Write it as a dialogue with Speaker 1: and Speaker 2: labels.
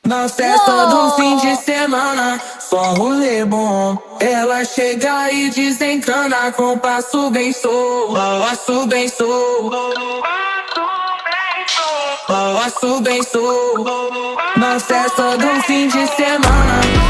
Speaker 1: Na festa do fim de semana, só rolê bom. Ela chega e desencana com passo bem solto, passo bem solto, passo bem solto. Na festa do fim de semana.